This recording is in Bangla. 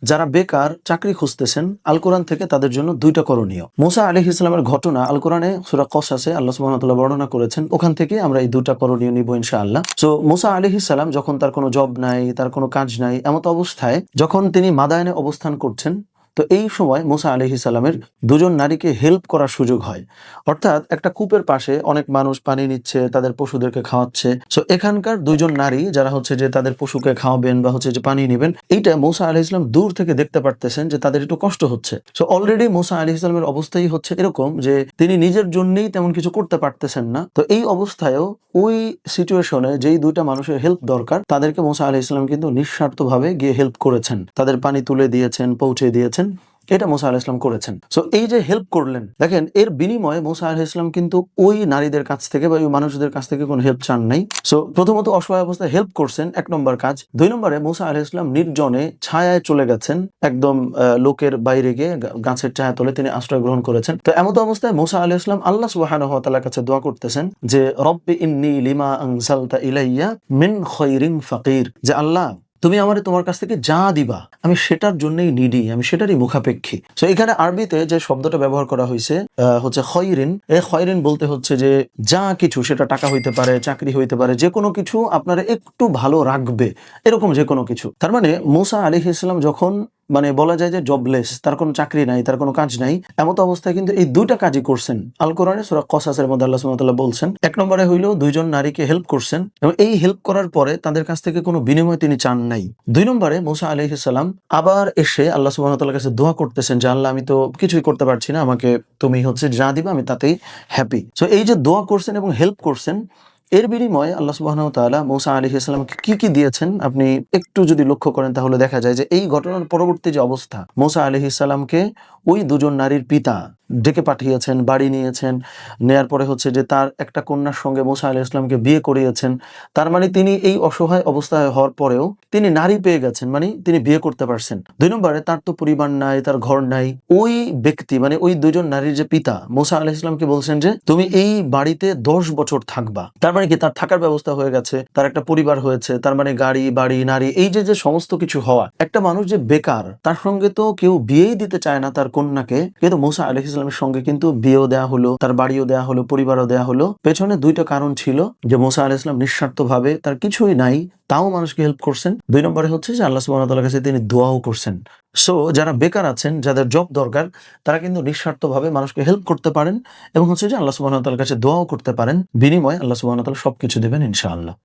যারা বেকার চাকরি খুঁজতেছেন, আল কোরআন থেকে তাদের জন্য দুইটা করণীয়। মুসা আলাইহিস সালামের ঘটনা আল কোরআনে সূরা কসসে আল্লাহ সুবহানাহু ওয়া তাআলা বর্ণনা করেছেন, ওখান থেকে আমরা এই দুইটা করণীয় নিব ইনশাআল্লাহ। সো মুসা আলাইহিস সালাম যখন তার কোনো জব নাই, তার কোনো কাজ নাই, এমত অবস্থায় যখন তিনি মাদায়েনে অবস্থান করছেন, তো এই সময় মুসা আলাইহিস সালামের দুজন নারীকে হেল্প করার সুযোগ হয়। অর্থাৎ একটা কূপের পাশে অনেক মানুষ পানি নিচ্ছে, তাদের পশুদেরকে খাওয়াচ্ছে। সো এখানকার দুইজন নারী যারা হচ্ছে যে তাদের পশুকে খাওয়াবেন বা হচ্ছে যে পানি নেবেন, এইটা মুসা আলাইহিস সালাম দূর থেকে দেখতে পারতেছেন যে তাদের একটু কষ্ট হচ্ছে। সো অলরেডি মুসা আলাইহিস সালামের অবস্থাই হচ্ছে এরকম যে তিনি নিজের জন্যই তেমন কিছু করতে পারতেছেন না। তো এই অবস্থায়ও ওই সিচুয়েশনে যেই দুইটা মানুষের হেল্প দরকার, তাদেরকে মুসা আলাইহিস সালাম কিন্তু নিঃস্বার্থভাবে গিয়ে হেল্প করেছেন, তাদের পানি তুলে দিয়েছেন, পৌঁছে দিয়েছেন। এটা মুসা আলাইহিস সালাম করেছেন। সো এই যে হেল্প করলেন, দেখেন এর বিনিময়ে মুসা আলাইহিস সালাম কিন্তু ওই নারীদের কাছ থেকে বা ওই মানুষদের কাছ থেকে কোনো হেল্প চান নাই। সো প্রথমত অসহায় অবস্থায় হেল্প করছেন, 1 নম্বর কাজ। 2 নম্বরে মুসা আলাইহিস সালাম নির্জনে ছায়ায় চলে গেছেন, একদম লোকের বাইরে গিয়ে গাছের ছায়া তলে তিনি আশ্রয় গ্রহণ করেছেন। তো এমত অবস্থায় মুসা আলাইহিস সালাম আল্লাহ সুবহানাহু ওয়া তাআলার কাছে দোয়া করতেছেন যে রব্বি ইন্নী লিমা আনজালতা ইলাইয়া মিন খায়রিন ফাকির, যে আল্লাহ তুমি আমারে তোমার কাছ থেকে যা দিবা আমি সেটার জন্যই নিডি, আমি সেটারই মুখাপেক্ষী। তো এখানে আরবিতে যে শব্দটা ব্যবহার করা হয়েছে হচ্ছে খয়রিন। এই খয়রিন বলতে হচ্ছে যে যা কিছু, সেটা টাকা হইতে পারে, চাকরি হইতে পারে, যে কোনো কিছু আপনারা একটু ভালো রাখবে, এরকম যে কোনো কিছু। তার মানে মুসা আলাইহিস সালাম যখন মানে বলা যায় যে জবলেস, তার কোনো চাকরি নাই, তার কোনো কাজ নাই, এমত অবস্থায় কিন্তু এই দুইটা কাজই করছেন। আল কোরআনে সূরা কসাসের মধ্যে আল্লাহ সুবহানাহু ওয়া তাআলা বলছেন, 1 নম্বরে হইলো দুইজন নারীকে হেল্প করছেন এবং এই হেল্প করার পরে তাদের কাছ থেকে কোনো বিনিময় তিনি চান নাই। 2 নম্বরে মুসা আলাইহিস সালাম আবার এসে আল্লাহ সুবহানাহু ওয়া তাআলার কাছে দোয়া করতেছেন যে আল্লাহ আমি তো কিছুই করতে পারছি না, আমাকে তুমি হচ্ছে যা দিবা আমি তাতেই হ্যাপি। সো এই যে দোয়া করছেন এবং হেল্প করছেন, এর বিনিময়ে আল্লাহ সুবহানাহু ওয়া তাআলা মুসা আলাইহিস সালামকে কি দিয়েছেন আপনি একটু যদি লক্ষ্য করেন, তাহলে দেখা যায় যে এই ঘটনার পরবর্তী যে অবস্থা, মুসা আলাইহিস সালামকে ওই দুজন নারীর পিতা ডেকে পাঠিয়েছেন, বাড়ি নিয়েছেন, নেয়ার পরে হচ্ছে যে তার একটা কন্যার সঙ্গে মুসা আলাইহিস সালামকে বিয়ে করিয়েছেন। তার মানে তিনি এই অসহায় অবস্থায় হওয়ার পরেও তিনি নারী পেয়ে গেছেন, মানে তিনি বিয়ে করতে পারছেন। 2 নম্বরে তার তো পরিবার নাই, তার ঘর নাই। ওই ব্যক্তি মানে ওই দুজন নারীর যে পিতা মুসা আলাইহিস সালামকে বলছেন যে তুমি এই বাড়িতে 10 বছর থাকবা। তার মানে কি তার থাকার ব্যবস্থা হয়ে গেছে, তার একটা পরিবার হয়েছে, তার মানে গাড়ি বাড়ি নারী, এই যে সমস্ত কিছু হওয়া। একটা মানুষ যে বেকার, তার সঙ্গে তো কেউ বিয়েই দিতে চায় না তার কন্যাকে, কিন্তু মুসা আলাইহিস সালামের সঙ্গে কিন্তু বিয়েও দেয়া হলো, তার বাড়িও দেয়া হলো, পরিবারও দেয়া হলো। পেছনে দুইটা কারণ ছিল, যে মুসা আলাইহিস সালাম নিঃস্বার্থভাবে, তার কিছুই নাই, তাও মানুষকে হেল্প করছেন। 2 নম্বরে হচ্ছে যে আল্লাহ সুবহানাহু ওয়া তাআলার কাছে তিনি দোয়াও করছেন। সো যারা বেকার আছেন, যাদের জব দরকার, তারা কিন্তু নিঃস্বার্থভাবে মানুষকে হেল্প করতে পারেন এবং হচ্ছে যে আল্লাহ সুবহানাহু ওয়া তাআলার কাছে দোয়াও করতে পারেন। বিনিময়ে আল্লাহ সুবহানাহু ওয়া তাআলা সবকিছু দেবেন ইনশাআল্লাহ।